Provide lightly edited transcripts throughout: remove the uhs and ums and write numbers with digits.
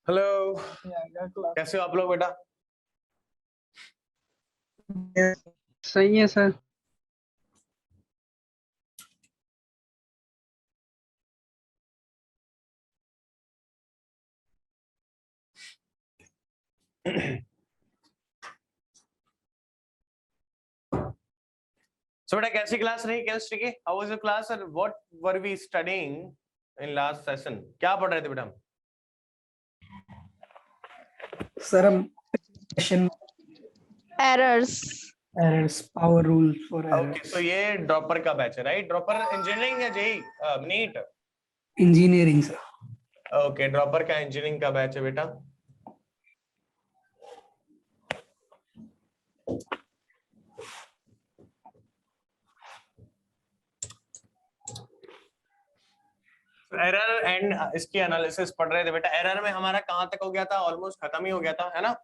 Hello, class कैसे हो आप लोग बेटा? सही है सर। सो बेटा कैसी क्लास रही केमिस्ट्री की? How was your class and what were we studying in last session? क्या पढ़ रहे थे बेटा हम? सर हम question errors. Errors power rule for okay, errors so ये ड्रॉपर का बैच है, राइट? ड्रॉपर इंजीनियरिंग या JEE NEET? Engineering sir. Okay, dropper का इंजीनियरिंग का बैच है बेटा। एरर एंड इसकी एनालिसिस पढ़ रहे थे बेटा। एरर में हमारा कहां तक हो गया था? ऑलमोस्ट खत्म ही हो गया था, है ना?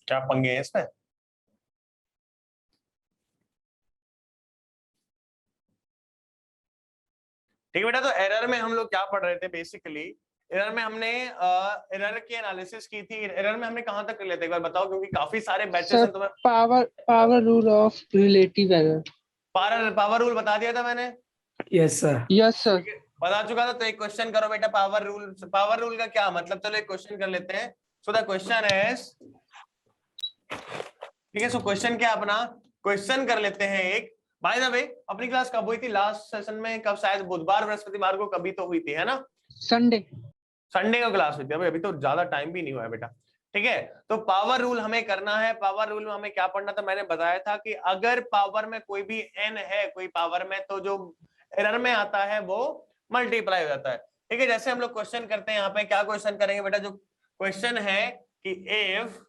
क्या पंगे हैं इसमें? ठीक है बेटा, तो एरर में हम लोग क्या पढ़ रहे थे बेसिकली? एरर में हमने एरर की एनालिसिस की थी। एरर में हमने कहां तक कर लिया था एक बार बताओ, क्योंकि काफी सारे बैचेस हैं। तुम्हें power rule of relative error. Power rule बता दिया था मैंने। Yes sir. Yes sir. ठीक है, बता चुका था। तो एक क्वेश्चन करो बेटा। पावर रूल का क्या मतलब? चलो एक क्वेश्चन कर लेते हैं। सो द क्वेश्चन इज, ठीक है, सो क्वेश्चन क्या अपना? क्वेश्चन कर लेते हैं एक। बाय द वे, अपनी क्लास कब हुई थी लास्ट सेशन में? कब? शायद बुधवार बृहस्पतिवार को कभी तो हुई थी, है ना? संडे। संडे को क्लास हुई थी। अभी तो ज्यादा टाइम भी नहीं हुआ है बेटा। ठीक है, तो पावर रूल हमें करना है। पावर रूल में हमें क्या पढ़ना था? मैंने बताया था कि अगर पावर में कोई भी n है, कोई पावर में, तो जो एरर में आता है वो मल्टीप्लाई हो जाता है। ठीक है, जैसे हम लोग क्वेश्चन करते हैं यहाँ पे, क्या क्वेश्चन करेंगे बेटा? जो क्वेश्चन है कि if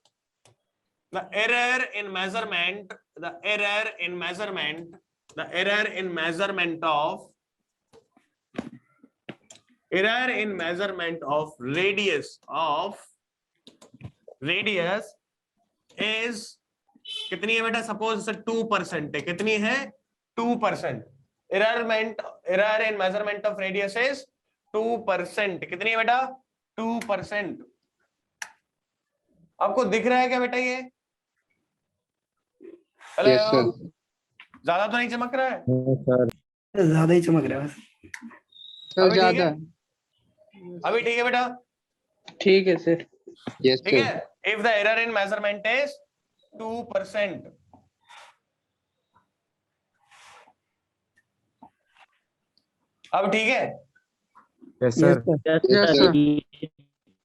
the error in measurement the error in measurement the error in measurement of error in measurement of radius is कितनी है बेटा? सपोज 2% है। कितनी है? 2%। Error in measurement of radius is 2%। कितनी है बेटा? 2%। आपको दिख रहा है क्या बेटा ये? हेलो? Yes sir. ज्यादा तो नहीं चमक रहा है? ज्यादा ही चमक रहा है। सर अभी ठीक ज्यादा। है? अभी ठीक है बेटा? ठीक है सर। यस ठीक सर। है, if the error in measurement is 2%। अब ठीक है? Yes yes sir. Sir. Yes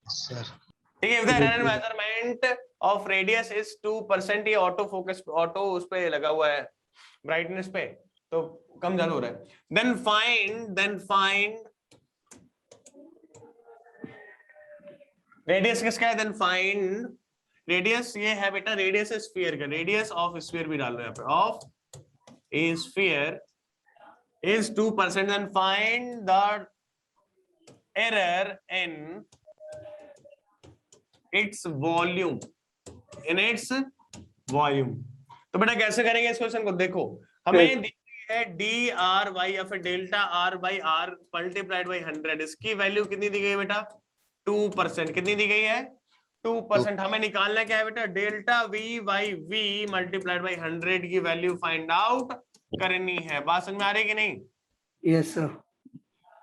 sir. ठीक है, if the error in measurement of radius is 2%। ये ऑटो फोकस, ऑटो उस पे लगा हुआ है, ब्राइटनेस पे, तो कम ज्यादा हो रहा है। देन फाइंड रेडियस किसका है? देन फाइंड रेडियस, ये है बेटा रेडियस स्फीयर का। रेडियस ऑफ स्फीयर भी डाल रहे हैं यहाँ पे। Of A sphere is 2%, then find the error in its volume, in its volume। तो बेटा कैसे करेंगे इस क्वेश्चन को? देखो, हमें दी गई है डी आर वाई या फिर delta R by R multiplied by 100। इसकी वैल्यू कितनी दी गई है बेटा? 2%। कितनी दी गई है? 2%। हमें निकालना क्या है बेटा? Delta V by V multiplied by 100 की वैल्यू फाइंड आउट करनी है। बात समझ में आ रही है कि नहीं? Yes sir.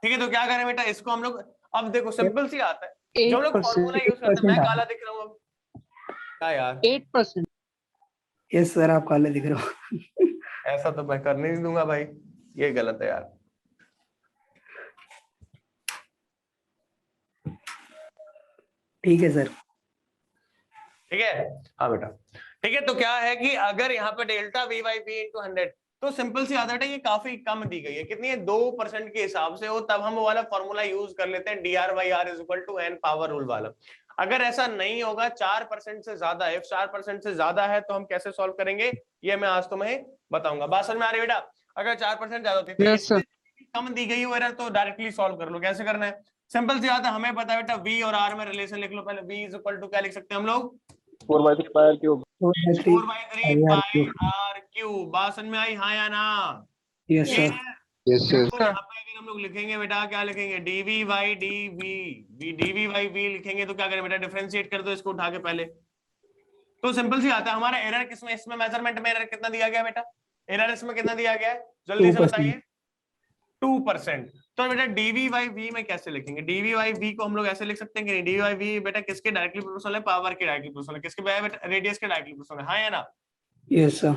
ठीक है, तो क्या करें बेटा इसको हम लोग? अब देखो सिंपल सी आता है, जो हम लोग 8%। फॉर्मूला यूज करते हैं। मैं काला दिख रहा हूँ अब? क्या यार? 8%। यस सर, आप काले दिख रहे हो। ऐसा तो मैं करने नहीं दूंगा भाई, ये गलत है यार। ठीक है सर। ठीक है, हाँ बेटा। ठीक है, तो क्या है कि अगर यहाँ पे delta V by B into 100, तो सिंपल सी आदत है, ये काफी कम दी गई है। कितनी है? 2% के हिसाब से हो, तब हम वो वाला फॉर्मूला यूज कर लेते हैं, D R by R is equal to n power rule वाला। अगर ऐसा नहीं होगा, 4% से ज्यादा है, 4% से ज्यादा है, तो हम कैसे सॉल्व करेंगे ये मैं आज तुम्हें बताऊंगा। बात समझ में आ रही है बेटा? अगर 4% ज्यादा होती है तो यस सर। इससे कम दी गई हो एरर, तो डायरेक्टली सॉल्व कर लो। कैसे करना है? सिंपल सी बात है, हमें पता है बेटा v और r में रिलेशन लिख लो पहले। v इज इक्वल टू क्या लिख सकते हैं हम लोग? 4/3 पाई r क्यूब। 4/3 r पाई cube. r cube. बात समझ में आई? हाँ या ना? Yes ये sir. Yes sir. तो यहाँ पे अगर हम लोग लिखेंगे बेटा, क्या लिखेंगे? dv by dv by v लिखेंगे तो क्या करें बेटा? डिफरेंशिएट कर दो इसको उठा के पहले। तो सिंपल सी आता है, हमारा एरर किसमें? इसमें मेजरमेंट में एरर कितना दिया गया बेटा? एरर इसमें कितना दिया गया है? जल्दी से 2%. बताइए। 2%। तो बेटा dv बाई v में कैसे लिखेंगे? dv बाई v को हम लोग ऐसे लिख सकते हैं कि नहीं? dv बाई v बेटा किसके डायरेक्टली प्रोपोर्शनल है? पावर के डायरेक्टली प्रोपोर्शनल है। किसके बेटा? रेडियस के डायरेक्टली प्रोपोर्शनल है। हाँ या ना? Yes sir.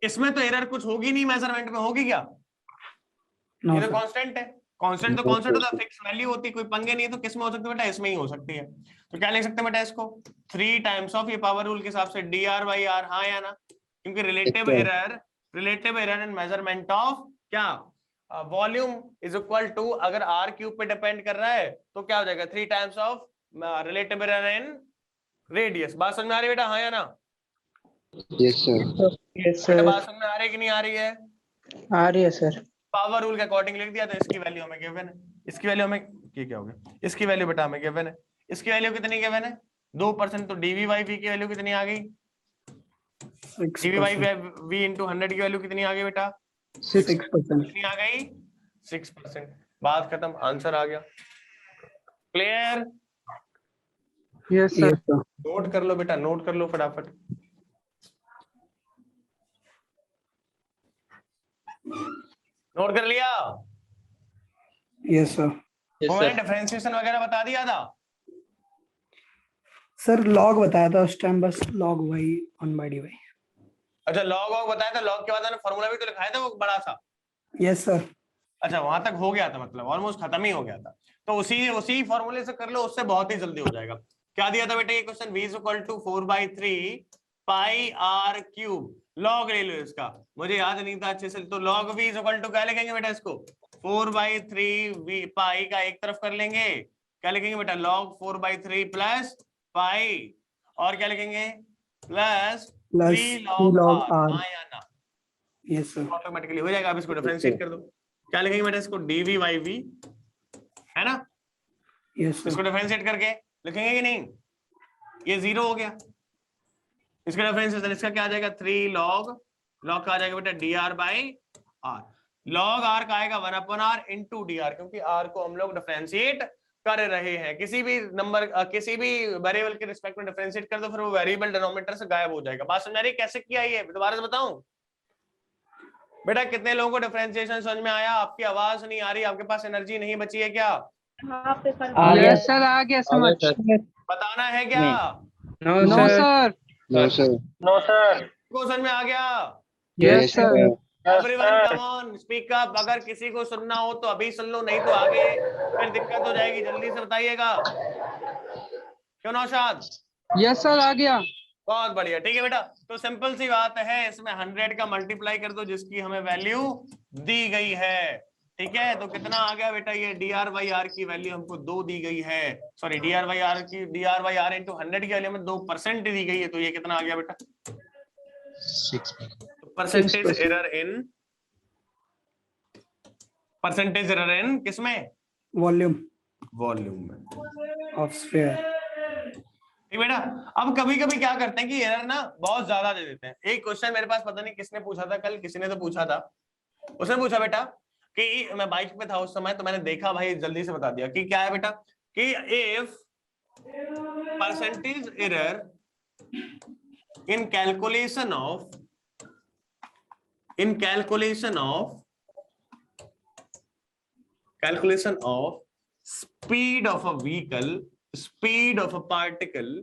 इसमें तो एरर कुछ होगी नहीं, मेजरमेंट में होगी क्या? No ये तो sir. कांस्टेंट है। कांस्टेंट तो कांस्टेंट होता है, फिक्स वैल्यू होती है, कोई पंगे नहीं है। तो किसमें हो सकती है बेटा? इसमें ही हो सकती है। तो क्या लिख सकते हैं बेटा इसको? 3 टाइम्स ऑफ, ये पावर रूल के हिसाब से, dr बाई r। हाँ या ना? क्योंकि relative error in measurement of क्या? वॉल्यूम इज इक्वल टू, अगर r क्यूब पे डिपेंड कर रहा है तो क्या हो जाएगा? 3 times of relative error in radius. बात समझ में आ रही है बेटा? हाँ या ना? Yes sir. Yes बेटा sir. बात समझ में आ रही है कि नहीं आ रही है? आ रही है सर. पावर रूल के अकॉर्डिंग लिख दिया तो इसकी वैल्यू हमें गिवन है। इसकी वैल्यू हमें, ये क्या हो गया? इसकी वैल्यू बेटा हमें गिवन है। इसकी वैल्यू कितनी गिवन है? 2%। तो dv बाई v की वैल्यू कितनी आ गई? dv by 6%. v इंटू 100 की वैल्यू कितनी आ गई बेटा? 6%. कितनी आ गई? 6%। बात खत्म, आंसर आ गया। Clear? Yes sir. Yes sir. Note कर लो बेटा, नोट कर लो फटाफट। नोट कर लिया? Yes sir. वो मैंने डिफरेंशिएशन वगैरह बता दिया था। सर लॉग बताया था उस टाइम, बस log y 1/dy. अच्छा, लॉग वॉग बताया था। लॉग के बाद मैंने फॉर्मूला भी तो लिखाया था वो बड़ा सा। Yes sir. अच्छा, वहां तक हो गया था, मतलब ऑलमोस्ट खत्म ही हो गया था। तो उसी फॉर्मूले से कर लो, उससे बहुत ही जल्दी हो जाएगा। क्या दिया था बेटा ये question? v is equal to 4/3 pi r cube. Log ले लो इसका, मुझे याद नहीं था अच्छे से। तो log v is equal to क्या लिखेंगे बेटा इसको? 4/3 v पाई का एक तरफ कर लेंगे, क्या लिखेंगे बेटा? log 4/3 प्लस पाई, और क्या लिखेंगे? Plus 3 log r। हाँ या ना? Yes sir. ऑटोमेटिकली हो जाएगा। अब इसको डिफरेंशिएट कर दो, क्या लिखेंगे बेटा इसको? dv बाई v, है ना? Yes sir. इसको डिफरेंशिएट करके लिखेंगे कि नहीं? ये 0 हो गया। इसका डिफरेंशिएशन, इसका क्या आ जाएगा? 3 log का आ जाएगा बेटा dr by r। log r का आएगा 1/r इंटू dr, क्योंकि r को हम लोग डिफरेंशिएट कर रहे हैं। किसी भी नंबर, किसी भी वेरिएबल के रिस्पेक्ट में डिफरेंशिएट कर दो, फिर वो वेरिएबल डिनोमिनेटर से गायब हो जाएगा। बात समझ आ रही है? कैसे किया ये दोबारा से बताऊं बेटा? कितने लोगों को डिफरेंशिएशन समझ में आया? आपकी आवाज नहीं आ रही, आपके पास एनर्जी नहीं बची है क्या? Yes sir. आ गया समझ. बताना है क्या? No sir. No sir. को समझ में आ गया? Yes sir. Everyone come on, speak up. अगर किसी को सुनना हो तो अभी सुन लो, नहीं तो आगे फिर दिक्कत हो जाएगी। जल्दी से बताइएगा। क्यों नौशाद? Yes sir. आ गया. बहुत बढ़िया, ठीक है बेटा। तो सिंपल सी बात है, इसमें 100 का मल्टीप्लाई कर दो जिसकी हमें वैल्यू दी गई है। ठीक है, तो कितना आ गया बेटा? ये dr बाई r की वैल्यू हमको 2 दी गई है। Sorry, dr by r into 100 की वैल्यू हमें 2% दी गई है। तो ये कितना आ गया बेटा? 6%। परसेंटेज एरर इन किसमें? Volume वॉल्यूम में of sphere. ठीक बेटा। अब कभी कभी क्या करते हैं कि एरर ना बहुत ज्यादा दे देते हैं। एक क्वेश्चन मेरे पास पता नहीं किसने पूछा था कल, किसी ने तो पूछा था। उसने पूछा बेटा कि मैं बाइक पे था उस समय, तो मैंने देखा, भाई जल्दी से बता दिया कि क्या है बेटा, कि if percentage error in calculation of speed of a vehicle, speed of a particle,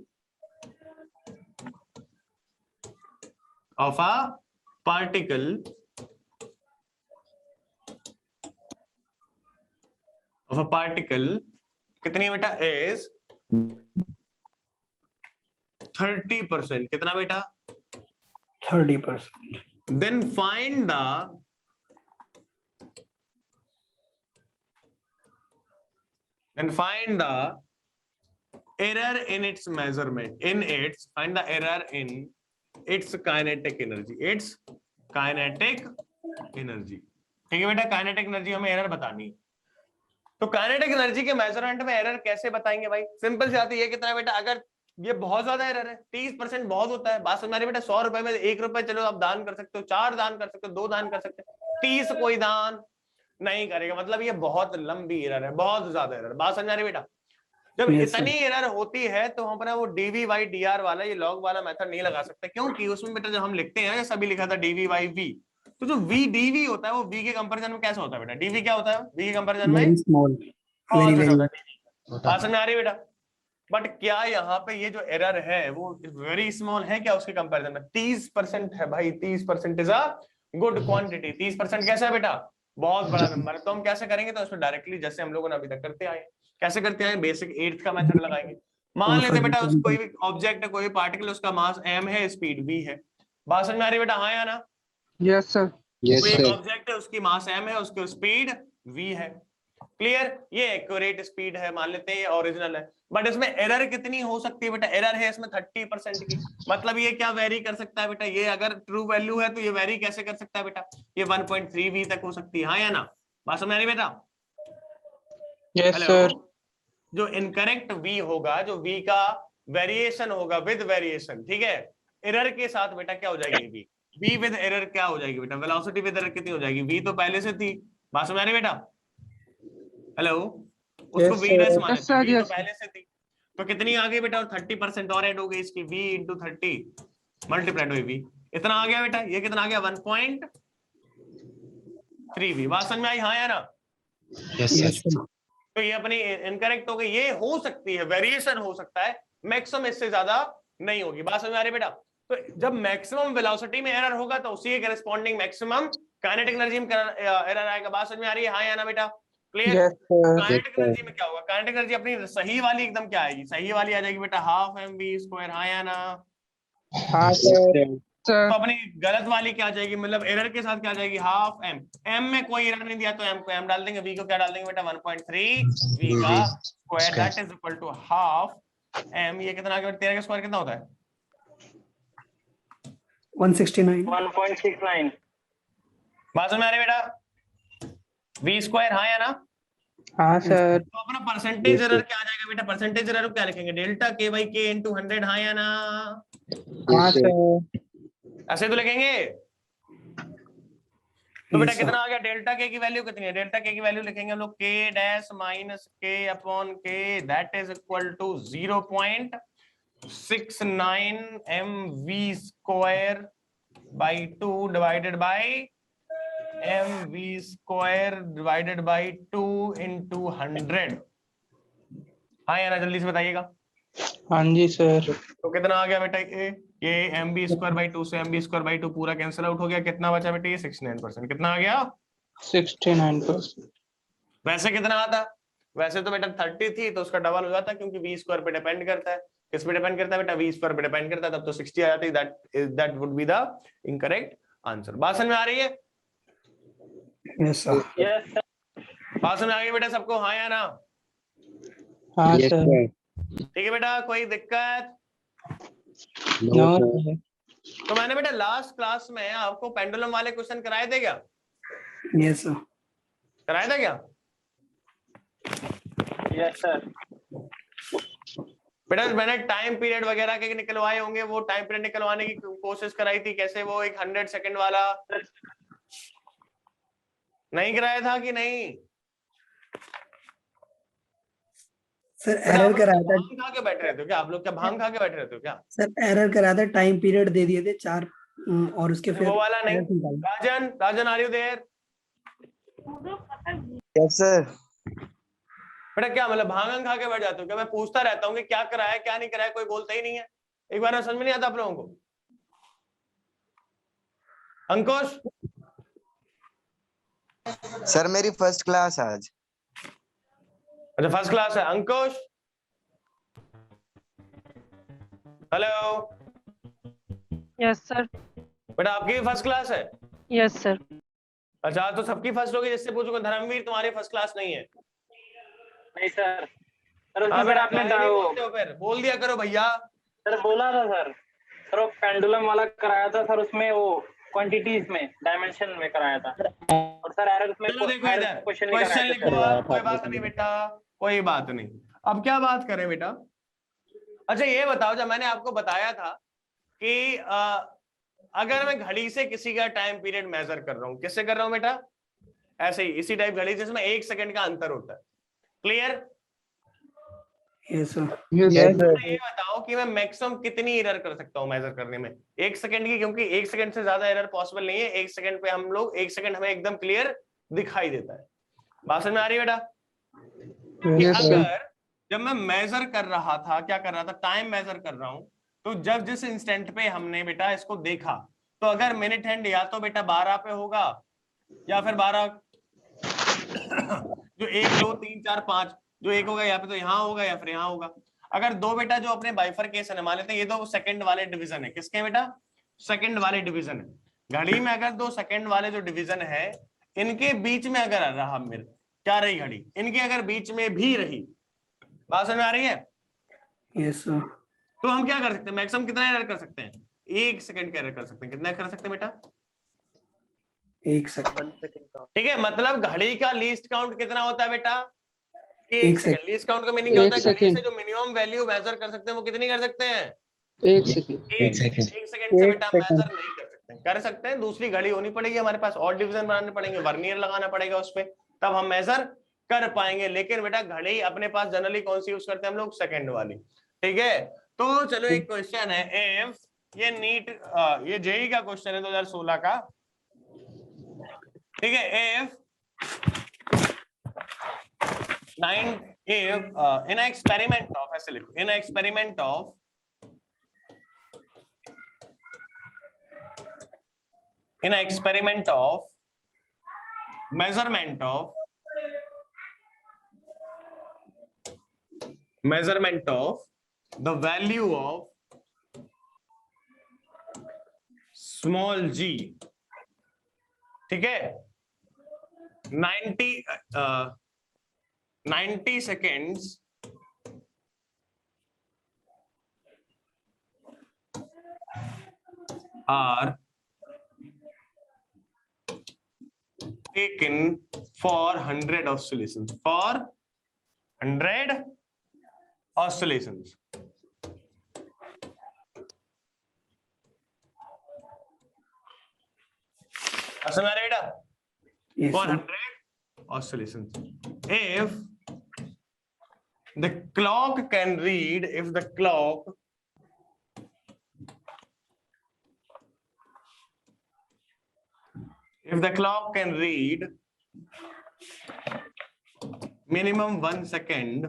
कितनी बेटा? is 30%। कितना बेटा? 30%. then find the error in its measurement, find the error in its kinetic energy, ठीक है बेटा, काइनेटिक एनर्जी हमें error बतानी है। तो काइनेटिक एनर्जी के मेजरमेंट में एरर कैसे बताएंगे भाई? सिंपल सी बात है, ये कितना है बेटा? अगर ये बहुत ज्यादा एरर है, 30% बहुत होता है, बात समझ बेटा। 100 रुपए में 1 रुपए चलो आप दान कर सकते हो, 4 दान कर सकते हो, 2 दान कर सकते हो, 30 कोई दान नहीं करेगा, मतलब ये बहुत लंबी एरर है, बहुत ज्यादा एरर। बात समझ रही बेटा? जब इतनी एरर होती है तो हम अपना वो डीवी बाई डी आर वाला, ये लॉग वाला मेथड नहीं लगा सकते, क्योंकि उसमें बेटा जब हम लिखते हैं, सभी लिखा था डीवी बाई वी, तो जो वी डीवी होता है वो वी के कंपैरिजन में कैसा होता है बेटा? डीवी क्या होता है वी के कंपैरिजन में? Very small, very very. बात समझ आ रही बेटा? बट क्या यहाँ पे ये जो एरर है वो वेरी स्मॉल है क्या उसके कंपैरिजन में? 30% है भाई, 30% इज अ गुड क्वांटिटी। 30% कैसा है बेटा? बहुत बड़ा नंबर है। तो हम कैसे करेंगे? तो उसमें डायरेक्टली जैसे हम लोगों ने अभी तक करते आए, कैसे करते हैं? बेसिक 8th का मेथड लगाएंगे। मान लेते बेटा कोई भी ऑब्जेक्ट है, कोई भी पार्टिकल, उसका मास m है, स्पीड v है। बात समझ में आ रही बेटा? हाँ या ना? Yes sir. यस कोई एक सर। ऑब्जेक्ट है, उसकी मास m है, उसकी स्पीड v है। क्लियर? ये एक्यूरेट स्पीड है, मान लेते हैं ये ओरिजिनल है। बट इसमें एरर कितनी हो सकती है बेटा? एरर है इसमें 30% की। मतलब ये क्या वेरी कर सकता है बेटा? ये अगर ट्रू वैल्यू है तो ये वेरी कैसे कर सकता है बेटा? ये 1.3 v तक हो सकती है। हाँ या ना? बात समझ आ रही बेटा? Yes sir. जो इनकरेक्ट v होगा, जो v का वेरिएशन होगा विद वेरिएशन, ठीक है, एरर के साथ बेटा क्या हो जाएगी? v विद एरर क्या हो जाएगी बेटा? वेलोसिटी विद एरर कितनी हो जाएगी? v तो पहले से थी। बात समझ आ रही बेटा? हेलो, उसको v डैश मान लेते हैं, v तो पहले से थी, तो कितनी आ गई बेटा? और 30% और ऐड हो गई इसकी, v into 30 multiplied by v, इतना आ गया बेटा। ये कितना आ गया? 1.3v। बात समझ में आई? हाँ या ना? Yes sir. तो ये अपनी इनकरेक्ट हो गई। ये हो सकती है, वेरिएशन हो सकता है, मैक्सिमम इससे ज्यादा नहीं होगी। बात समझ में आ रही बेटा? तो जब मैक्सिमम वेलोसिटी में एरर होगा तो उसी के करस्पॉन्डिंग मैक्सिमम काइनेटिक एनर्जी में एरर आएगा। बात समझ में आ रही है? हाँ या ना बेटा? क्लियर? काइनेटिक एनर्जी में क्या होगा? काइनेटिक एनर्जी अपनी सही वाली एकदम क्या आएगी? सही वाली आ जाएगी बेटा, हाफ mv स्क्वायर। हाँ या ना? हाँ सर। तो अपनी गलत वाली क्या आ जाएगी? मतलब एरर के साथ क्या आ जाएगी? Half m। m में कोई एरर नहीं दिया तो m को m डाल देंगे, v को क्या डाल देंगे बेटा? 1.3 v का square, that is equal to half m। ये कितना आ गया? 13 का स्क्वायर कितना होता है? 169। 1.69। बात समझ में आ रही बेटा? v square. हाँ या ना? हाँ सर। तो अपना परसेंटेज एरर क्या आ जाएगा बेटा? परसेंटेज एरर क्या लिखेंगे? Delta k by k into 100। हाँ या ना? हाँ सर। ऐसे तो लिखेंगे। तो बेटा कितना आ गया? डेल्टा के की वैल्यू कितनी है? डेल्टा के की वैल्यू लिखेंगे हम लोग, k dash minus k upon k, that is equal to 0.69 mv square by 2 divided by mv square divided by 2 into 100। हाँ या ना? जल्दी से बताइएगा। हाँ जी सर। तो कितना आ गया बेटा? ये mb स्क्वायर बाई 2 से mb स्क्वायर बाई 2 पूरा कैंसिल आउट हो गया। कितना बचा बेटा? ये 69%। कितना आ गया? 69%। वैसे कितना आता? वैसे तो बेटा 30 थी तो उसका डबल हो जाता, क्योंकि v स्क्वायर पे डिपेंड करता है। किस पे डिपेंड करता है बेटा? v स्क्वायर पे डिपेंड करता है, तब तो 60 आ जाती। That would be the incorrect answer. बात समझ में आ रही है? Yes sir. यस बात समझ आ गई बेटा सबको? हाँ या ना? हाँ यस सर। सर। ठीक है बेटा, कोई दिक्कत? No sir. तो मैंने बेटा लास्ट क्लास में आपको पेंडुलम वाले क्वेश्चन कराए थे क्या? Yes sir. कराए थे क्या यस सर। बेटा? मैंने टाइम पीरियड वगैरह के निकलवाए होंगे, वो टाइम पीरियड निकलवाने की कोशिश कराई थी। कैसे? वो एक 100 सेकंड वाला नहीं कराया था कि नहीं? सर एरर कराया था। भांग खा के बैठ रहे थे क्या आप लोग? क्या भांग खा के बैठ रहे थे क्या? सर एरर कराया था, टाइम पीरियड दे दिए थे 4 और उसके फिर वो वाला नहीं। Rajan are you there? Yes sir. बेटा क्या मतलब भांग खा के बैठ जाते हो क्या? मैं पूछता रहता हूँ कि क्या कराया क्या नहीं कराया, कोई बोलता ही नहीं है। एक बार समझ में नहीं आता आप लोगों को? अंकुश सर मेरी फर्स्ट क्लास आज। अच्छा फर्स्ट क्लास है। अंकुश हेलो। Yes sir. बेटा आपकी भी फर्स्ट क्लास है? Yes sir. अच्छा तो सबकी फर्स्ट होगी। जिससे पूछूंगा धर्मवीर तुम्हारी फर्स्ट क्लास नहीं है? नहीं सर। सर हाँ उसमें बेटा आपने नहीं बोलते हो फिर? बोल दिया करो भैया। सर बोला था सर। सर वो पेंडुलम वाला कराया था सर, उसमें वो क्वांटिटीज में, डायमेंशन में कराया था। और सर एरर्स में चलो देखो इधर क्वेश्चन क्वेश्चन नहीं लिखो कराया था आप, कोई बात नहीं बेटा, कोई बात नहीं। अब क्या बात करें बेटा, अच्छा ये बताओ, जब मैंने आपको बताया था कि अगर मैं घड़ी से किसी का टाइम पीरियड मेजर कर रहा हूं, किससे कर रहा हूं बेटा, ऐसे ही इसी टाइप घड़ी जिसमें 1 सेकंड का अंतर होता है, clear? Yes, sir. Yes, Yes, sir. ये बताओ कि मैं मैक्सिमम कितनी एरर कर सकता हूं मेजर करने में 1 सेकंड की, क्योंकि 1 सेकंड से ज्यादा एरर पॉसिबल नहीं है। 1 सेकंड पे हम लोग 1 सेकंड हमें एकदम क्लियर दिखाई देता है। बात समझ में आ रही है बेटा? कि Yes, sir. अगर जब मैं मेजर कर रहा था, क्या कर रहा था, टाइम मेजर कर रहा हूं, तो जब जिस इंस्टेंट पे हमने बेटा इसको देखा, तो अगर मिनट हैंड या तो बेटा 12 पे होगा या फिर 12 जो 1 2 3 4 5 जो 1 होगा यहाँ पे, तो यहाँ होगा या फिर यहाँ होगा। अगर दो बेटा जो अपने बाइफरकेशन है, मान लेते हैं ये दो सेकंड वाले डिवीजन है, किसके बेटा, सेकंड वाले डिवीजन है। घड़ी में अगर दो सेकंड वाले जो डिवीजन है, इनके बीच में अगर रहा मेरे क्या रही घड़ी, इनके अगर बीच में भी रही, बात समझ में आ रही है? yes, sir. तो हम क्या कर सकते हैं, मैक्सिमम कितना एरर कर सकते हैं, 1 सेकंड का एरर कर सकते हैं। कितना कर सकते हैं बेटा, 1 second. ठीक है। मतलब घड़ी का लीस्ट काउंट कितना होता है बेटा, 1 एक सेकंड। लीस्ट काउंट का मीनिंग क्या होता है, एक घड़ी से सेकंड। जो मिनिमम वैल्यू मेजर कर सकते हैं वो कितनी कर सकते हैं, 1 second. 1 सेकंड। सेकंड से एक बेटा सेकंड। मेजर नहीं कर सकते। कर सकते हैं, दूसरी घड़ी होनी पड़ेगी हमारे पास, और डिवीजन बनाने पड़ेंगे, वर्नियर लगाना पड़ेगा उस पे, तब हम मेजर कर पाएंगे। लेकिन बेटा घड़ी अपने पास जनरली कौन सी यूज करते हैं हम लोग, सेकंड वाली, ठीक है। तो चलो एक क्वेश्चन है, इफ ये नीट ये जेई का क्वेश्चन है 2016 का, ठीक है। If in an experiment of, ऐसे लिखो, in an experiment of measurement of the value of small g, ठीक है, 90 seconds are taken for 100 oscillations, for 100 oscillations. समझ आ रहा है बेटा? Yes, For sir. 100 oscillations. If the clock can read, if the clock can read minimum 1 second,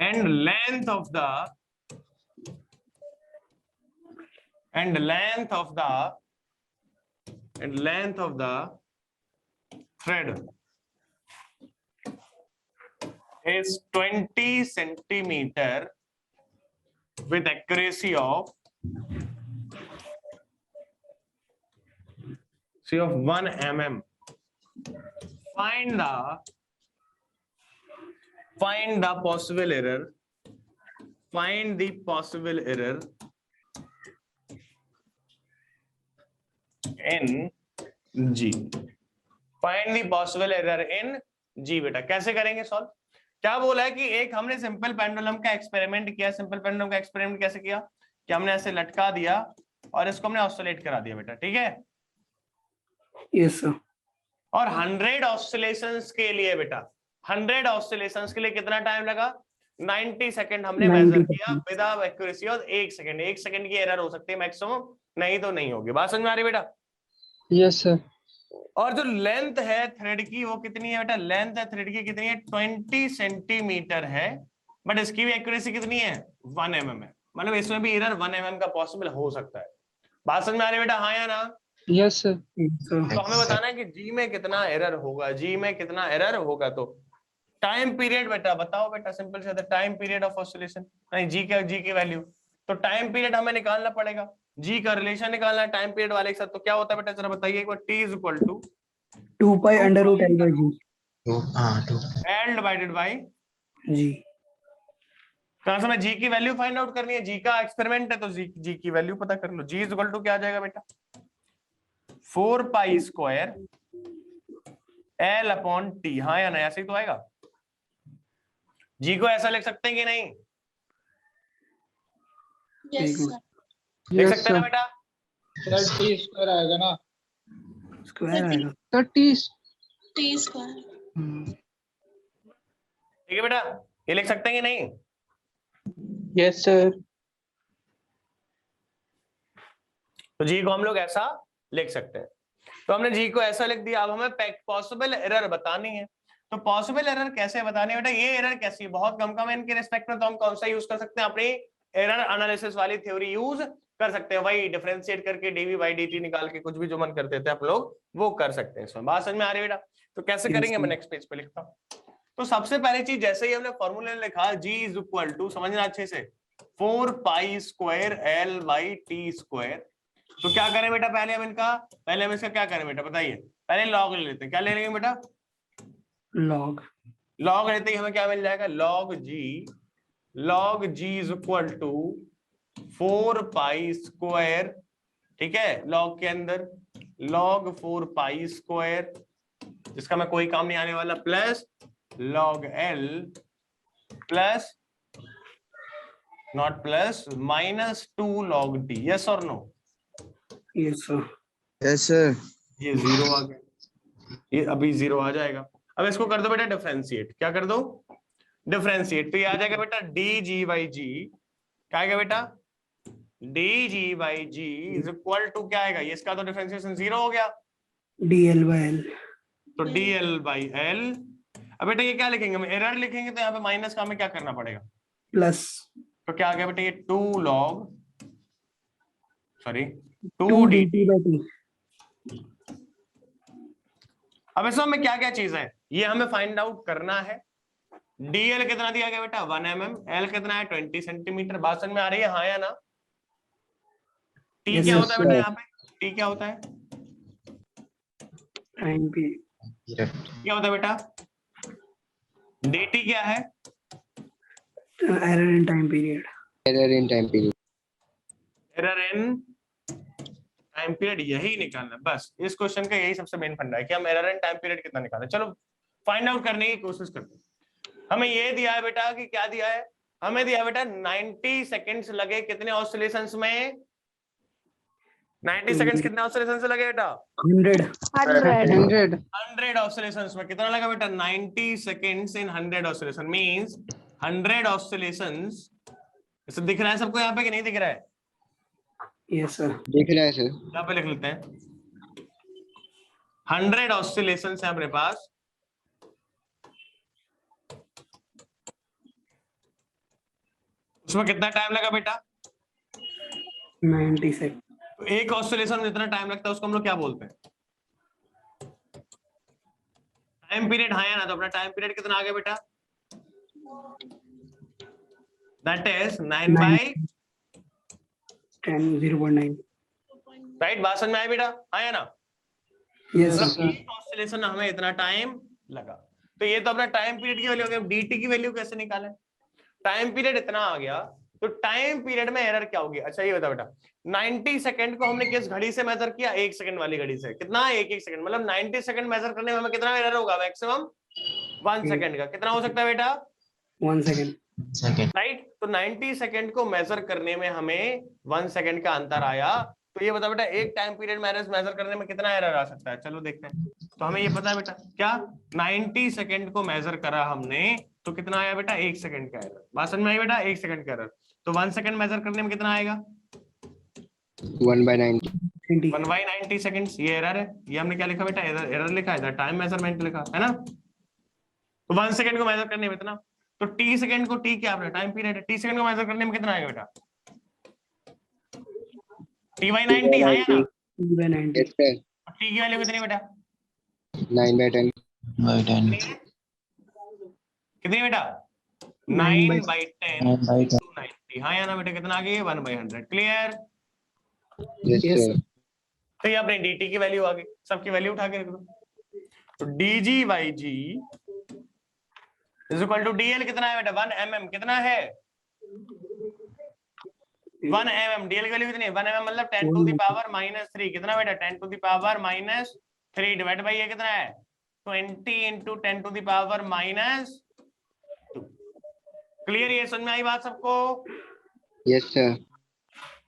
and length of the thread is 20 centimeter with accuracy of 1 mm. Find the possible error. Find the possible error in G. Find the possible error in G बेटा। कैसे करेंगे solve? क्या बोला है कि एक हमने simple pendulum का एक्सपेरिमेंट किया। सिंपल पेंडुलम का एक्सपेरिमेंट कैसे किया कि हमने ऐसे लटका दिया और इसको हमने ऑसिलेट करा दिया बेटा, ठीक है। Yes, sir. और 100 ऑसिलेशंस के लिए बेटा, 100 ऑसिलेशंस के लिए कितना टाइम लगा, 90 सेकंड हमने 90 मेजर किया seconds. With accuracy of 1 second. 1 second की एरर हो सकती है मैक्सिमम, नहीं तो नहीं होगी। बात समझ में आ रही है बेटा? Yes, sir. और जो लेंथ है थ्रेड की वो कितनी है बेटा, लेंथ है थ्रेड की कितनी है, 20 सेंटीमीटर है, बट इसकी भी एक्यूरेसी कितनी है, 1 mm है। मतलब इसमें भी एरर 1 mm का पॉसिबल हो सकता है। बात समझ में आ रही है बेटा, हाँ या ना? Yes, sir. Yes, sir. तो हमें बताना है कि जी में कितना एरर होगा, जी में कितना एरर होगा। तो टाइम पीरियड बेटा बताओ बेटा, सिंपल से टाइम पीरियड ऑफ ऑसिलेशन, नहीं जी की वैल्यू, तो टाइम पीरियड हमें निकालना पड़ेगा, जी का रिलेशन निकालना है टाइम पीरियड वाले के साथ। तो क्या होता है बेटा जरा बताइए एक बार, T is equal to 2 pi under root L by G. Two L divided by G. कहां से मैं जी की वैल्यू फाइंड आउट करनी है, जी का एक्सपेरिमेंट है तो जी की वैल्यू पता कर लो। जी इज इक्वल टू क्या आ जाएगा बेटा 4 pi square L upon T, हाँ या नहीं, ऐसे ही तो आएगा। जी को ऐसा लिख सकते हैं कि नहीं, Yes, sir. लिख यस सकते हैं ना सर। बेटा? सर टी स्क्वायर आएगा ना? स्क्वायर आएगा। 30। T square. ठीक है बेटा, ये लिख सकते हैं कि नहीं? Yes sir. तो जी को हम लोग ऐसा लिख सकते हैं। तो हमने जी को ऐसा लिख दिया, अब हमें पॉसिबल एरर बतानी है। तो पॉसिबल एरर कैसे बतानी है बेटा, ये एरर कैसी है, बहुत कम है इनके रिस्पेक्ट में, तो हम कौन सा यूज कर सकते हैं, अपनी एरर एनालिसिस वाली थ्योरी यूज कर सकते हैं। वही डिफरेंशिएट करके डीवी बाई डी निकाल के कुछ भी जो मन करते थे आप लोग वो कर सकते हैं। इसमें बात समझ में आ रही है बेटा? तो कैसे करेंगे, मैं नेक्स्ट पेज पे लिखता हूँ। तो सबसे पहली चीज, जैसे ही हमने फॉर्मूले लिखा जी इज इक्वल टू, समझना अच्छे से, 4 pi square L by T square. तो क्या करें बेटा, पहले हम इसका क्या करें बेटा बताइए, पहले लॉग ले लेते हैं। क्या ले लेंगे बेटा? लॉग लेते ही हमें क्या मिल जाएगा, log G is equal to 4 pi square, ठीक है, लॉग के अंदर लॉग 4 पाई स्क्वायर, जिसका मैं कोई काम नहीं आने वाला, plus log l plus naught plus -2 log d. Yes और no? Yes sir. Yes sir. ये 0 आ गया, ये अभी 0 आ जाएगा। अब इसको कर दो बेटा डिफरेंशिएट। क्या कर दो? डिफरेंशिएट। तो ये आ जाएगा बेटा डी जी बाई जी, क्या आएगा बेटा, D G by G is equal to क्या आएगा, ये इसका तो डिफरेंशिएशन 0 हो गया, DL by L। तो DL बाई एल। अब बेटा ये क्या लिखेंगे, हम एरर लिखेंगे तो यहाँ पे माइनस का हमें क्या करना पड़ेगा, प्लस तो क्या आ गया बेटा, ये 2 2 DT by T। अब इसमें हमें क्या क्या चीज है ये हमें फाइंड आउट करना है। डीएल कितना दिया गया बेटा 1 mm, एल कितना है 20 सेंटीमीटर। बात समझ में आ रही है हाँ या ना? टी Yes, क्या yes, होता है बेटा, sir। यहाँ पे टी क्या होता है, टाइम पे क्या होता है बेटा, dt क्या है, error in time period. Error in time period. Error in time period, यही निकालना है बस। इस क्वेश्चन का यही सबसे मेन फंडा है कि हम एरर इन टाइम पीरियड कितना निकालें। चलो फाइंड आउट करने की कोशिश करते हैं। हमें ये दिया है बेटा कि क्या दिया है, हमें दिया बेटा 90 सेकंड्स लगे कितने ऑसिलेशंस में, 90 सेकंड्स कितने ऑसिलेशंस लगे बेटा, 100. 100 ऑसिलेशंस में कितना लगा बेटा, 90 सेकंड्स इन 100 ऑसिलेशन मींस 100 ऑसिलेशंस। इसे दिख रहा है सबको यहाँ पे कि नहीं दिख रहा है? Yes sir. दिख रहा है सर। यहाँ पे लिख लेते हैं 100 ऑसिलेशंस है अपने पास, उसमें कितना टाइम लगा बेटा, 90 सेकंड। तो एक ऑसिलेशन में जितना टाइम लगता है उसको हम लोग क्या बोलते हैं, टाइम पीरियड। हाँ या ना? तो अपना टाइम पीरियड कितना आ गया बेटा, दैट इज 10 0.9। राइट। बात समझ में आई बेटा हाँ या ना? यस मतलब सर। एक ऑसिलेशन हमें इतना टाइम लगा। तो ये तो अपना टाइम पीरियड की वैल्यू हो गई। dt की वैल्यू कैसे निकालें, टाइम पीरियड इतना आ गया तो टाइम पीरियड में एरर क्या होगी। अच्छा ये बता बेटा 90 सेकंड को हमने किस घड़ी से मेजर किया, 1 सेकंड वाली घड़ी से। कितना, 1 सेकंड, मतलब 90 सेकंड मेजर करने में हमें कितना एरर होगा, मैक्सिमम 1 सेकंड का। कितना हो सकता है बेटा, 1 सेकंड। Second. राइट। तो 90 सेकंड को मेजर करने में हमें 1 सेकंड का अंतर आया। तो ये बता बेटा एक टाइम पीरियड मेजर करने में कितना एरर आ सकता है, चलो देखते हैं। तो हमें ये पता है बेटा क्या, 90 सेकंड को मेजर करा हमने तो कितना आया बेटा, 1 सेकंड का एरर। बात समझ में आई बेटा, 1 सेकंड का एरर। तो 1 सेकंड मेजर करने में कितना आएगा, 1/90. 1/90 सेकंड्स। ये एरर है, ये हमने क्या लिखा बेटा, एरर लिखा है, टाइम मेजरमेंट लिखा है ना। तो 1 सेकंड को मेजर करने में इतना, तो टी सेकंड को, टी क्या अपना टाइम पीरियड है, टी सेकंड को मेजर करने में कितना आएगा बेटा, t/90। हाँ या ना? T/90। Yes sir. टी की वैल्यू कितनी बेटा, 9/10. 9/10. कितनी बेटा, 9/10। 9/10 9/10. 290। हाँ या ना बेटा, कितना आ गई, 1/100। क्लियर। Yes Yes, sir. तो ये अपने dt की वैल्यू आ गई, सबकी वैल्यू उठा के रख दो। तो dg/g is equal to dl कितना है बेटा, 1 mm। कितना है, 1 mm, डीएल की वैल्यू कितनी है? 1 mm मतलब 10 टू द पावर -3, कितना बेटा? 10 to the power -3 divide by ये कितना है? 20 into 10 to the power -2। Clear? ये समझ में आई बात सबको? Yes sir.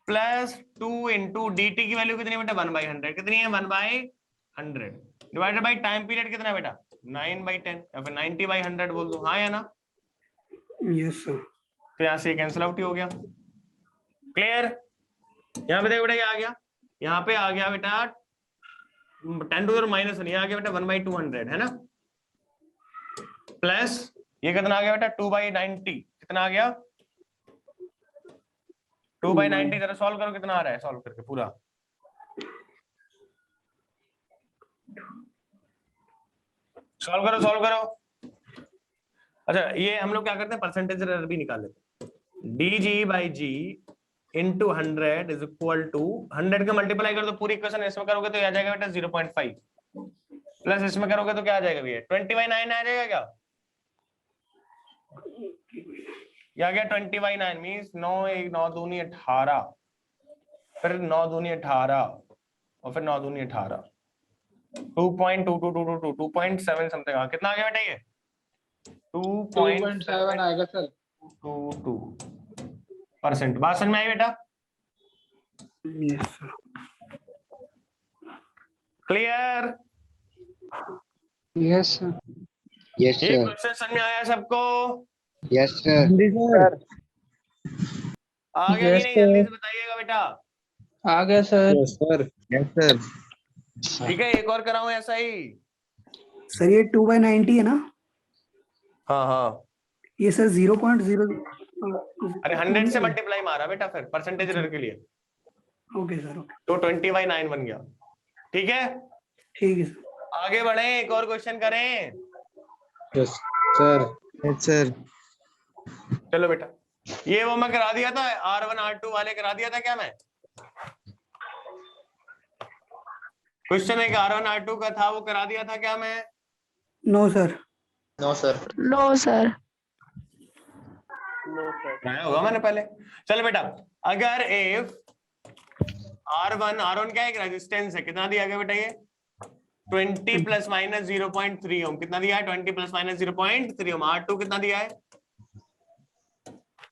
Plus 2 into dt की वैल्यू कितनी है बेटा? 1/100, कितनी है? 1/100 डिवाइडेड बाई टाइम पीरियड कितना है बेटा? 9/10 या फिर 90/100 बोल दो, हाँ या ना? Yes sir. तो यहाँ से कैंसिल आउट ही हो गया। क्लियर? यहाँ पे देखो बेटा क्या आ गया? यहाँ पे आ गया बेटा 10 टू द -1, ये आ गया बेटा 1/200, है ना? प्लस ये कितना आ गया बेटा? 2/90, कितना आ गया? 2/90। जरा सॉल्व करो, कितना आ रहा है? सॉल्व करके पूरा सॉल्व करो, सॉल्व करो। अच्छा, ये हम लोग क्या करते हैं? परसेंटेज एरर भी निकाल लेते हैं। dg/g into 100 is equal to 100 का मल्टीप्लाई कर दो पूरी इक्वेशन, इसमें करोगे तो आ जाएगा बेटा 0.5, प्लस इसमें करोगे तो क्या आ जाएगा भैया? 20/9 आ जाएगा क्या? ये आ गया 20/9 मीन्स 9 9 दूनी 18, फिर 9 दूनी 18 और फिर 9 दूनी 18, 2.2222 2.7 समथिंग। कितना आ गया बेटा ये? 2.7 आएगा सर। 2.22%। बात समझ में आई बेटा? Yes sir. Clear? Yes sir. Yes ये सर। क्वेश्चन समझ में आया सबको? Yes sir. आ गया कि नहीं? जल्दी से बताइएगा बेटा। आ गया sir. Yes sir. Yes sir. ठीक है, एक और कराऊं ऐसा ही? सर ये 2/90 है ना? हाँ हाँ, ये सर 0.0। अरे 100 से मल्टीप्लाई मारा बेटा फिर परसेंटेज एरर के लिए, ओके सर, ओके। तो 20/9 बन गया। ठीक है, ठीक है सर। आगे बढ़े, एक और क्वेश्चन करें। Yes sir. Yes sir. चलो बेटा, ये वो मैं करा दिया था, R1 R2 वाले करा दिया था क्या मैं? क्वेश्चन एक R1 R2 का था, वो करा दिया था क्या मैं? No sir. No sir. No sir. कराया होगा मैंने पहले। चलो बेटा, अगर इफ R1 क्या एक रेजिस्टेंस है, कितना दिया गया बेटा? ये 20 प्लस माइनस 0.3 ओम, कितना दिया है? 20 प्लस माइनस 0.3 ओम। R2 कितना दिया है?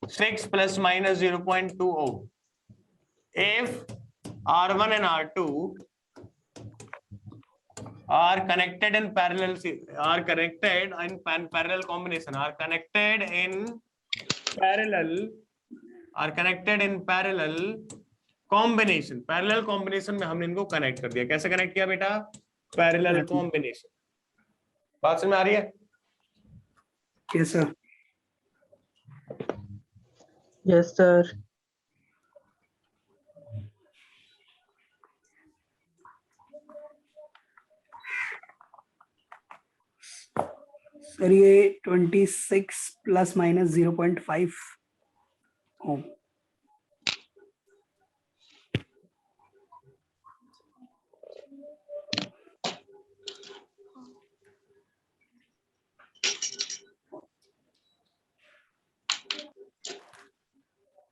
6 plus minus 0.2 ohm. If R1 and R2 are connected in parallel, are connected in parallel combination, are connected in parallel combination, parallel combination में हमने इनको कनेक्ट कर दिया। कैसे कनेक्ट किया बेटा? Parallel combination. बात समझ में आ रही है? Yes sir. Yes sir. Sir ये 26 प्लस माइनस 0.5 ओम।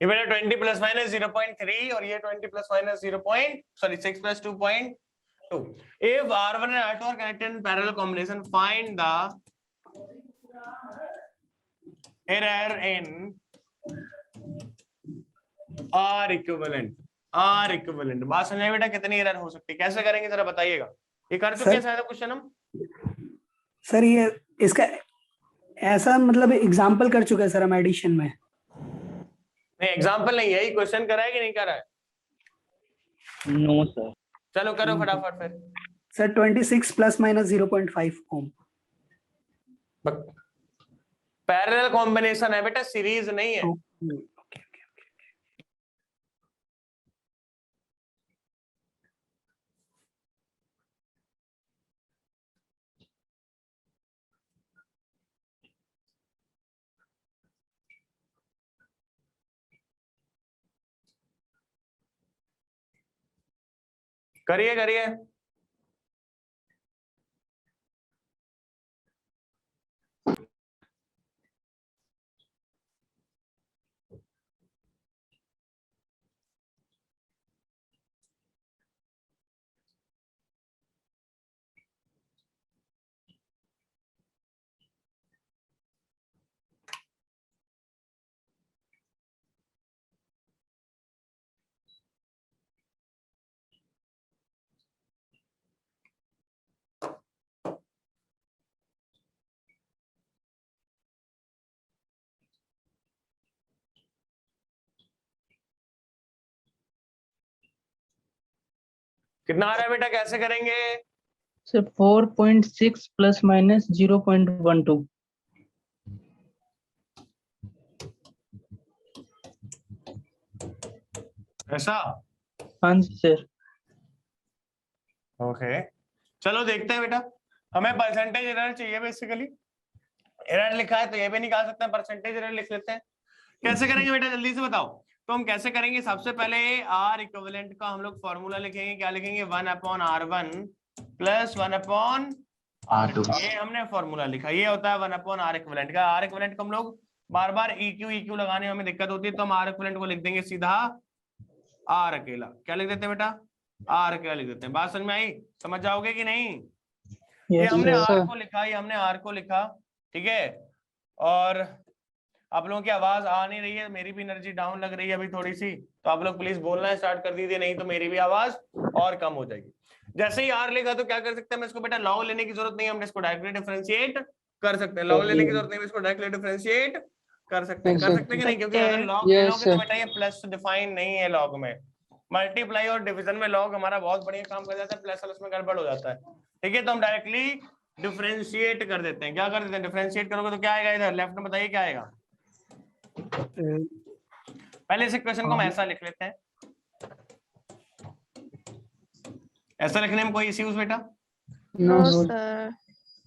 ये बेटा 20 प्लस माइनस 0.3 और ये 20 plus minus 6 plus 2.2। If R1 and R2 are connected in parallel combination, find the error in R equivalent। R equivalent बात समझे बेटा? कितनी एरर हो सकती है, कैसे करेंगे जरा बताइएगा। ये कर चुके हैं शायद क्वेश्चन हम। सर ये इसका ऐसा मतलब एग्जाम्पल कर चुका है सर हम एडिशन में। नहीं, एग्जाम्पल नहीं, यही क्वेश्चन करा है कि नहीं करा है? No sir. चलो करो फटाफट फिर। Sir 26 plus minus 0.5 ohm. Parallel combination है बेटा, सीरीज नहीं है। करिए करिए। कितना आ रहा है बेटा, कैसे करेंगे? Sir 4.6 plus minus 0.12। ऐसा? हाँ जी सर। ओके चलो देखते हैं बेटा, हमें परसेंटेज एरर चाहिए बेसिकली। एरर लिखा है तो ये भी निकाल सकते हैं, परसेंटेज एरर लिख लेते हैं। कैसे करेंगे बेटा जल्दी से बताओ। तो हम कैसे करेंगे, सबसे पहले आर इक्विवेलेंट का हम लोग फॉर्मूला लिखेंगे। क्या लिखेंगे? 1/r1 plus 1/r2। ये हमने फॉर्मूला लिखा, ये होता है 1/r इक्विवेलेंट का। आर इक्विवेलेंट को हम लोग बार बार इक्यू लगाने में हमें दिक्कत होती है, तो हम आर इक्विवेलेंट को लिख देंगे सीधा आर अकेला। क्या लिख देते हैं बेटा? आर अकेला लिख देते हैं। बात समझ में आई? समझ जाओगे कि नहीं? ये यस हमने सर। आर को लिखा, ये हमने आर को लिखा, ठीक है। और आप लोगों की आवाज आ नहीं रही है, मेरी भी एनर्जी डाउन लग रही है अभी थोड़ी सी, तो आप लोग प्लीज बोलना स्टार्ट कर दीजिए, नहीं तो मेरी भी आवाज और कम हो जाएगी। जैसे ही आर लिखा तो क्या कर सकते हैं, इसको बेटा लॉग लेने की जरूरत नहीं है, हम इसको डायरेक्टली डिफरेंशिएट कर सकते हैं। लॉग लेने की जरूरत नहीं है, इसको डायरेक्टली डिफरेंशिएट कर सकते हैं। कर सकते हैं कि नहीं? क्योंकि अगर लॉग ले लोगे तो बेटा ये प्लस डिफाइन नहीं है लॉग में। मल्टीप्लाई और डिवीजन में लॉग हमारा बहुत बढ़िया काम कर जाता है, प्लस और उसमें गड़बड़ हो जाता है, ठीक है। तो हम डायरेक्टली डिफरेंशिएट कर देते हैं। क्या कर देते हैं? डिफरेंशिएट करोगे तो क्या आएगा इधर लेफ्ट में, बताइए क्या आएगा। पहले इस इक्वेशन को हम ऐसा लिख लेते हैं। ऐसा लिखने में कोई इश्यूज बेटा? No sir.